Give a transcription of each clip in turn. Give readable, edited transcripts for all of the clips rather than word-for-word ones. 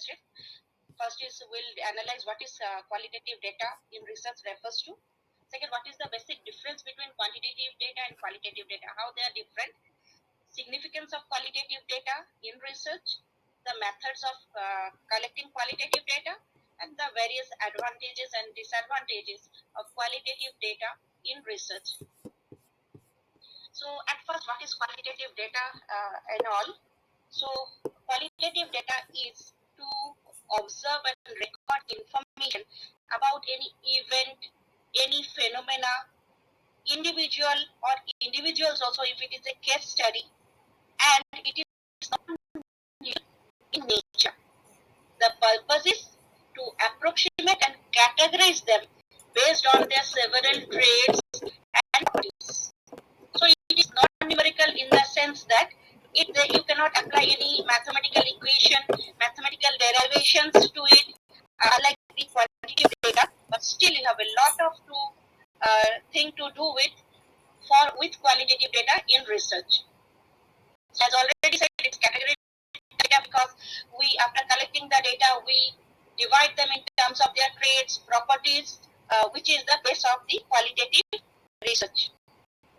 interested. First is we'll analyze what is qualitative data in research refers to. Second, what is the basic difference between quantitative data and qualitative data, how they are different, significance of qualitative data in research, the methods of collecting qualitative data, and the various advantages and disadvantages of qualitative data in research. So at first, what is qualitative data and all? So qualitative data is to observe and record information about any event, any phenomena, individual or individuals also if it is a case study, and it is not in nature. The purpose is to approximate and categorize them based on their several traits and properties. So it is not numerical in the sense that you cannot apply any mathematical equation, mathematical derivations to it, like the quantitative data, but still you have a lot of thing to do with qualitative data in research. So as already said, it's category data because after collecting the data, we divide them in terms of their traits, properties, which is the base of the qualitative research.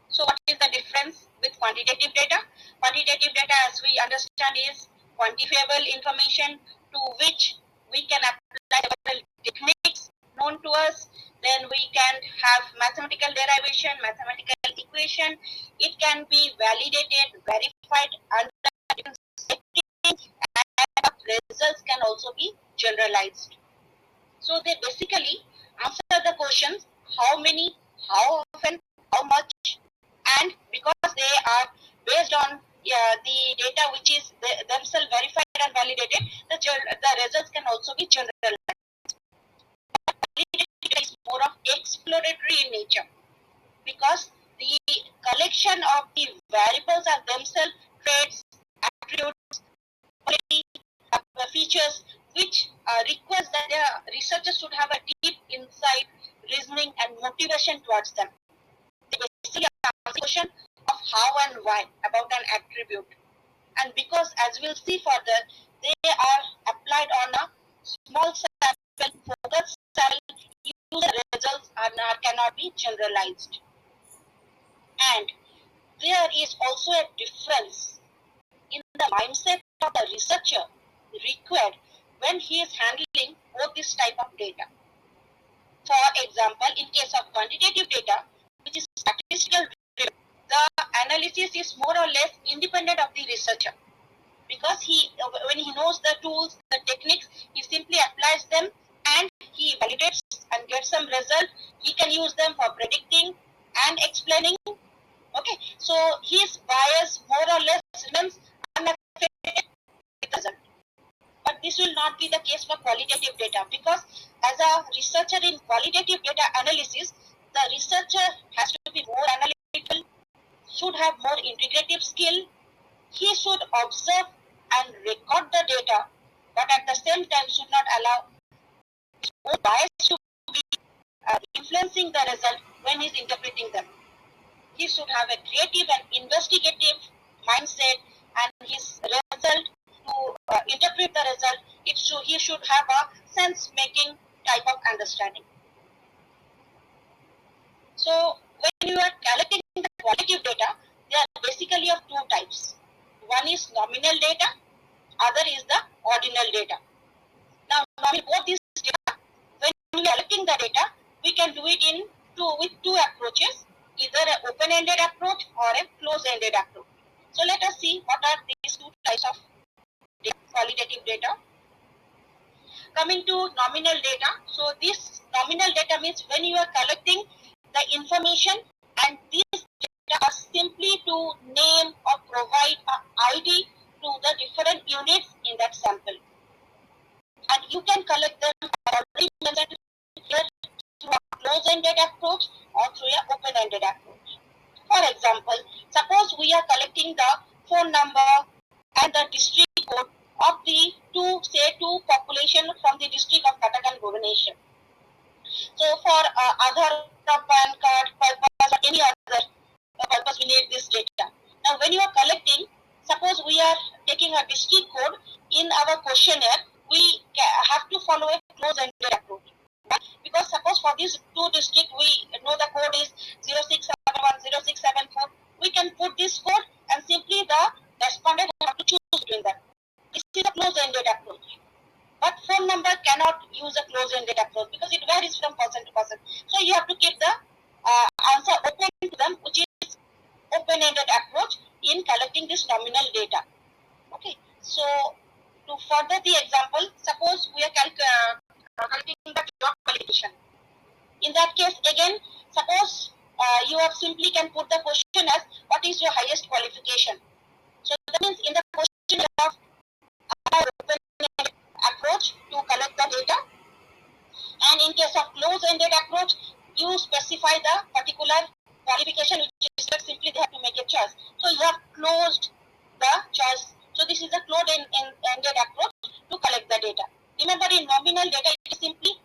So what is the difference with quantitative data? Quantitative data, as we understand, is quantifiable information to which we can apply several techniques known to us. Then we can have mathematical derivation, mathematical equation. It can be validated, verified under different settings, and results can also be generalized. So they basically answer the questions: how many, how often, how much, and because they are based on the data which is themselves verified and validated, the results can also be generalized. Qualitative data is more of exploratory in nature because the collection of the variables are themselves traits, attributes, quality, features which requires that the researchers should have a deep insight, reasoning, and motivation towards them. They basically ask the question of how and why about an attribute. And because, as we'll see further, they are applied on a small sample, focused sample, user results cannot be generalized. And there is also a difference in the mindset of the researcher required when he is handling both this type of data. For example, in case of quantitative data, which is statistical driven, the analysis is more or less independent of the researcher because when he knows the tools, the techniques, he simply applies them and he validates and gets some result. He can use them for predicting and explaining. Okay, so his bias more or less remains unaffected with the result. But this will not be the case for qualitative data because as a researcher in qualitative data analysis, the researcher has to be more analytical, should have more integrative skill. He should observe and record the data, but at the same time should not allow his own bias to be influencing the result when he is interpreting them. He should have a creative and investigative mindset, and his result to interpret the result, he should have a sense-making type of understanding. So when you are collecting the qualitative data, they are basically of two types. One is nominal data, other is the ordinal data. Now, both these data, when we are collecting the data, we can do it with two approaches, either an open-ended approach or a closed-ended approach. So let us see what are these two types of qualitative data. Coming to nominal data, so this nominal data means when you are collecting the information, and these data are simply to name or provide an ID to the different units in that sample. And you can collect them already mentioned here through a closed-ended approach or through an open-ended approach. For example, suppose we are collecting the phone number and the district code of the two population from the district of Cuttack and Bhubaneswar. So for Aadhaar, PAN card purpose or any other purpose, we need this data. Now, when you are collecting, suppose we are taking a district code in our questionnaire, we have to follow a close-ended approach. Because suppose for these two districts, we know the code is 0671, 0674. We can put this code and simply the respondent have to choose between them. This is a close-ended approach. But phone number cannot use a close-ended approach because it varies from person to person. So you have to keep the answer open to them, which is open-ended approach in collecting this nominal data. Okay, so to further the example, suppose we are collecting the job qualification. In that case, again, suppose you have simply can put the question as what is your highest qualification. So that means in the question you have open-ended approach to collect the data, and in case of close-ended approach, you specify the particular qualification, which is that simply they have to make a choice. So you have closed the choice. So this is a closed-ended approach to collect the data. Remember, in nominal data, it is simply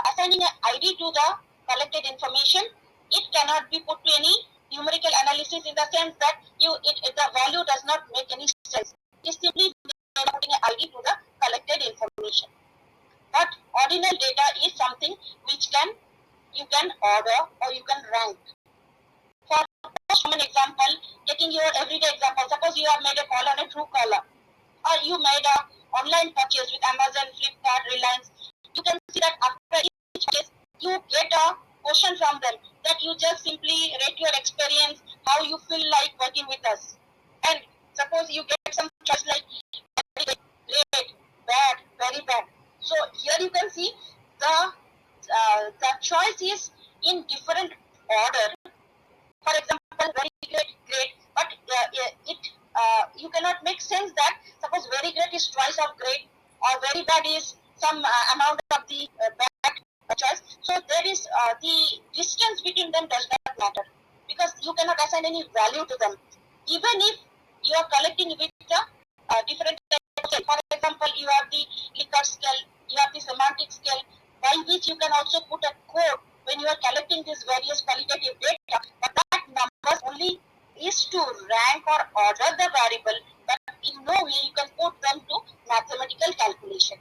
assigning an ID to the collected information. It cannot be put to any numerical analysis in the sense that the value does not make any sense. It is simply putting an ID to the collected information. But ordinal data is something which you can order or you can rank. For most common example, taking your everyday example, suppose you have made a call on a Truecaller, or you made an online purchase with Amazon, Flipkart, Reliance. You can see that after each purchase, you get a question from them that you just simply rate your experience, how you feel like working with us. And suppose you get some choice like great, bad, very bad. So here you can see the choice is in different order. For example, very great, but you cannot make sense that suppose very great is twice of great, or very bad is some amount of the bad choice. So there is the distance between them does not matter because you cannot assign any value to them, even if you are collecting with the different types. For example, you have the Likert scale, you have the semantic scale, by which you can also put a code when you are collecting these various qualitative data. But that numbers only is to rank or order the variable, but in no way you can put them to mathematical calculation.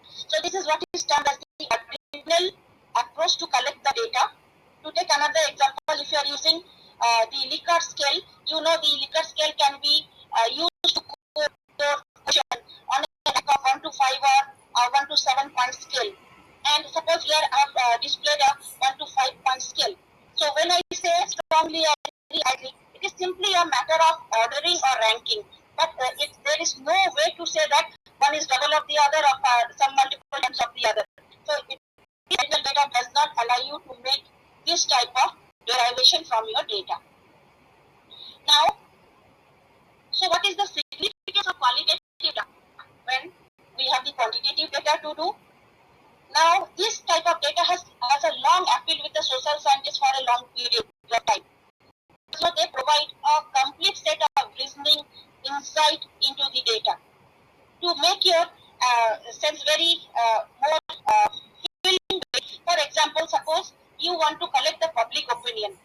So this is what is termed as the ordinal approach to collect the data. To take another example, if you are using the Likert scale, you know the Likert scale can be used to code your question on a rank of 1 to 5 or 1 to 7 point scale. And suppose here I have displayed a 1 to 5 point scale. So when I say strongly or very highly, it is simply a matter of ordering or ranking. But there is no way to say that one is double of the other or some multiple times of the other. So ordinal data does not allow you to make this type of derivation from your data. Now, so what is the significance of qualitative data when we have the quantitative data to do? Now, this type of data has a long appeal with the social scientists for a long period of time. So they provide a complete set of reasoning insight into the data to make your sense very more feeling. For example, suppose you want to collect the public opinion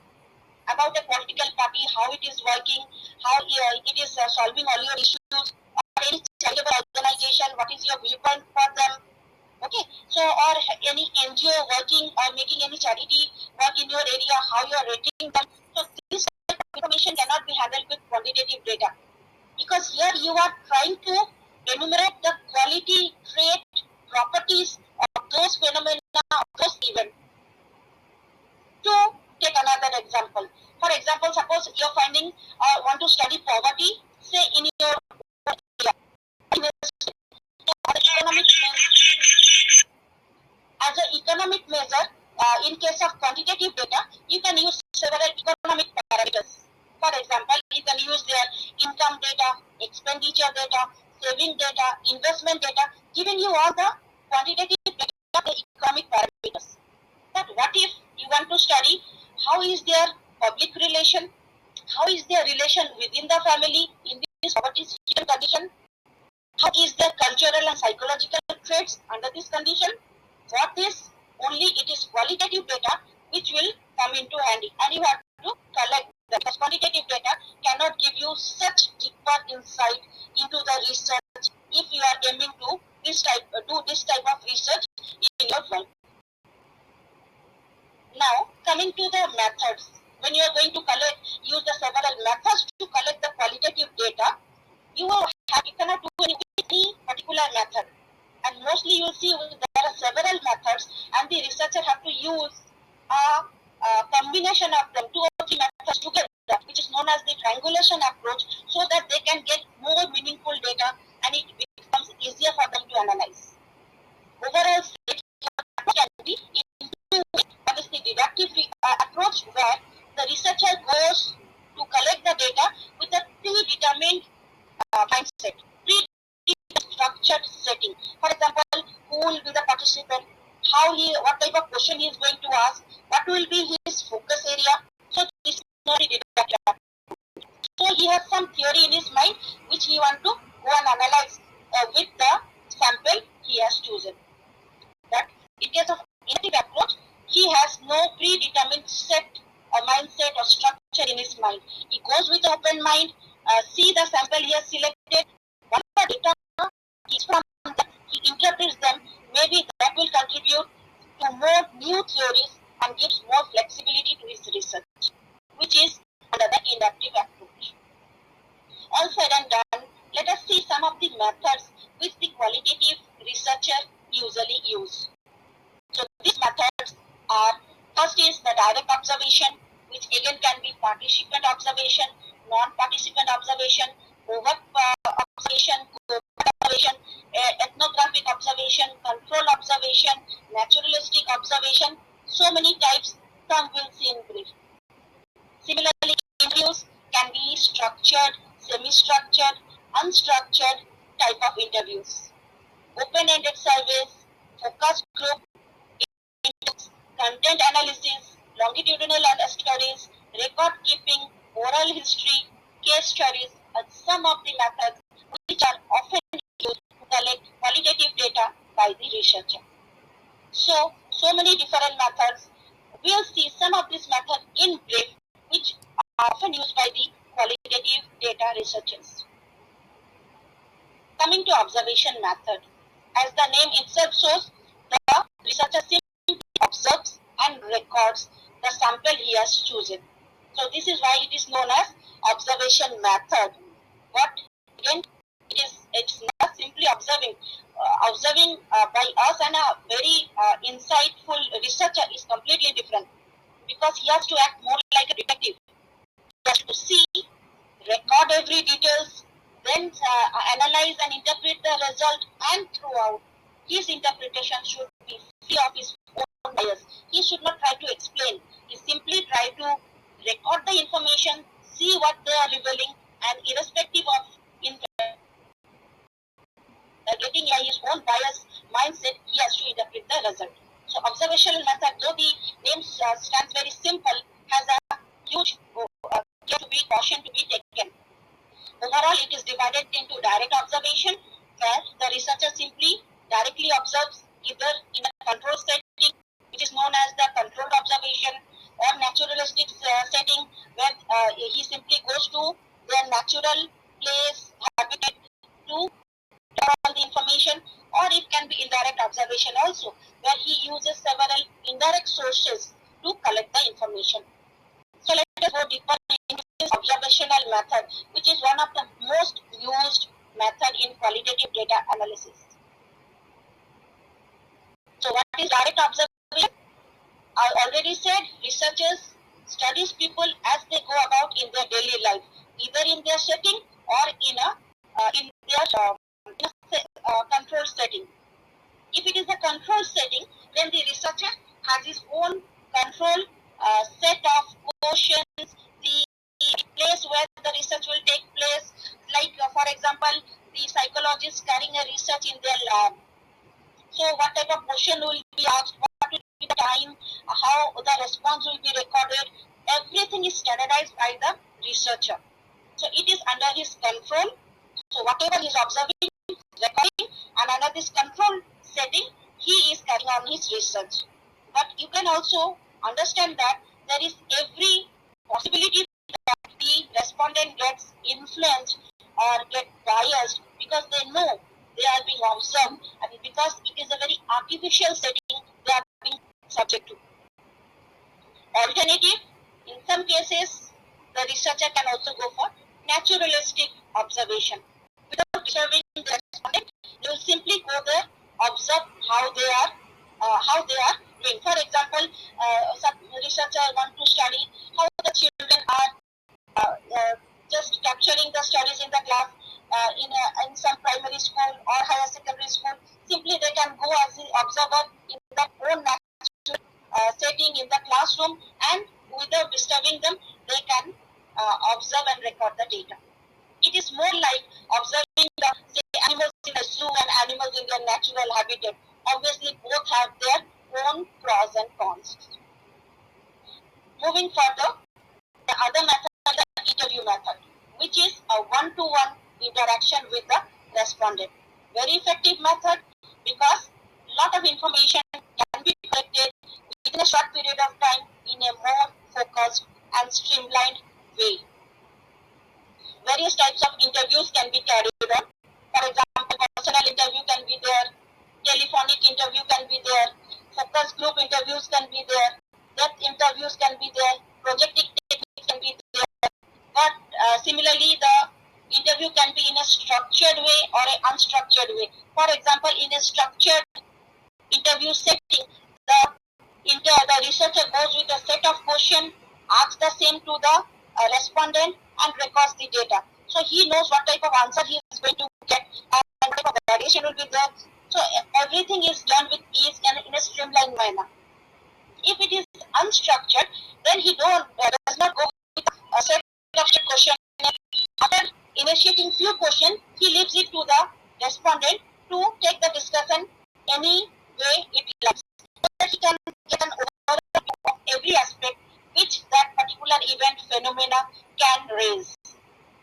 about a political party, how it is working, how it is solving all your issues, or any charitable organization, what is your viewpoint for them. Okay, so or any NGO working or making any charity work in your area, how you are rating them. So this information cannot be handled with quantitative data because here you are trying to enumerate the quality, trait, properties of those phenomena, of those events. To take another example, for example, suppose you are finding want to study poverty, say in your area. As an economic measure, in case of quantitative data, you can use several economic parameters. For example, you can use their income data, expenditure data, saving data, investment data, giving you all the quantitative data, the economic parameters. But what if you want to study how is their public relation, how is their relation within the family in this poverty condition, how is their cultural and psychological traits under this condition? For this, only it is qualitative data which will come into handy, and you have to collect them. Because quantitative data cannot give you such deeper insight into the research if you are aiming to do this type of research in your work. Now, coming to the methods, when you are going to use the several methods to collect the qualitative data, you cannot do any particular method. And mostly you will see there are several methods, and the researcher have to use a combination of them, 2 or 3 methods together, which is known as the triangulation approach, so that they can get more meaningful data and it becomes easier for them to analyze. Overall, can be one is the deductive approach, where the researcher goes to collect the data with a predetermined mindset, pre-structured setting. For example, who will be the participant, what type of question he is going to ask, what will be his focus area. So this is not the deductive. So he has some theory in his mind which he wants to go and analyze with the sample he has chosen. But in case of deductive approach, he has no predetermined mindset or structure in his mind. He goes with open mind, see the sample he has selected, whatever data is from them, he interprets them. Maybe that will contribute to more new theories and gives more flexibility to his research, which is under the inductive approach. All said and done, let us see some of the methods which the qualitative researcher usually use. So these methods are, first is the direct observation, which again can be participant observation, non-participant observation, overt observation, observation, ethnographic observation, control observation, naturalistic observation. So many types, some will see in brief. Similarly, interviews can be structured, semi-structured, unstructured type of interviews. Open-ended surveys, focus group, content analysis, longitudinal studies, record keeping, oral history, case studies are some of the methods which are often used to collect qualitative data by the researcher. So many different methods. We'll see some of these methods in brief, which are often used by the qualitative data researchers. Coming to observation method, as the name itself shows, the researcher simply observes and records the sample he has chosen. So this is why it is known as observation method. But again, it's not simply observing. Observing by us and a very insightful researcher is completely different, because he has to act more like a detective. He has to see, record every details, then analyze and interpret the result, and throughout his interpretation should be free of his own bias. He should not try to explain. He simply try to record the information, see what they are revealing, and irrespective of getting his own bias mindset, he has to interpret the result. So observational method, though the name stands very simple, has a huge care to be caution to be taken. Overall, it is divided into direct observation, where the researcher simply directly observes either in a control setting, which is known as the controlled observation, or naturalistic setting, where he simply goes to their natural place, habitat, to all the information, or it can be indirect observation also, where he uses several indirect sources to collect the information. So let us go deeper into this observational method, which is one of the most used method in qualitative data analysis. So what is direct observation? I already said researchers studies people as they go about in their daily life, either in their setting or in their control setting. If it is a control setting, then the researcher has his own control set of questions, the place where the research will take place. Like for example, the psychologists carrying a research in their lab. So what type of question will be asked, what will be the time, how the response will be recorded, everything is standardized by the researcher. So it is under his control. So whatever he is observing, recording, and under this control setting, he is carrying on his research. But you can also understand that there is every possibility that the respondent gets influenced or get biased, because they know they are being observed, and because it is a very artificial setting they are being subject to. Alternative, in some cases, the researcher can also go for naturalistic observation. Without disturbing the respondent, they will simply go there, observe how they are doing. For example, some researcher want to study how the children are just capturing the studies in the class in some primary school or higher secondary school. Simply they can go as the observer in their own natural setting in the classroom, and without disturbing them, they can observe and record the data. It is more like observing the say animals in the zoo and animals in their natural habitat. Obviously, both have their own pros and cons. Moving further, the other method is the interview method, which is a one-to-one interaction with the respondent. Very effective method because a lot of information can be collected within a short period of time in a more focused and streamlined way. Various types of interviews can be carried on. For example, personal interview can be there, telephonic interview can be there, focus group interviews can be there, depth interviews can be there, projecting techniques can be there. But similarly, the interview can be in a structured way or an unstructured way. For example, in a structured interview setting, the researcher goes with a set of questions, asks the same to the respondent, and records the data. So he knows what type of answer he is going to get and what type of variation will be there. So everything is done with ease and in a streamlined manner. If it is unstructured, then he does not go with a set of questions. After initiating few questions, he leaves it to the respondent to take the discussion any way it likes, so that he can get an overall view of every aspect which that particular event phenomena can raise.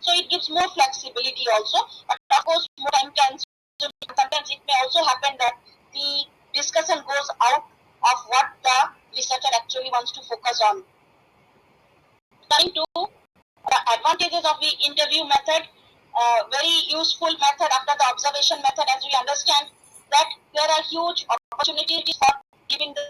So it gives more flexibility also, but of course more time can. Sometimes it may also happen that the discussion goes out of what the researcher actually wants to focus on. Coming to the advantages of the interview method, very useful method after the observation method, as we understand that there are huge opportunities for giving the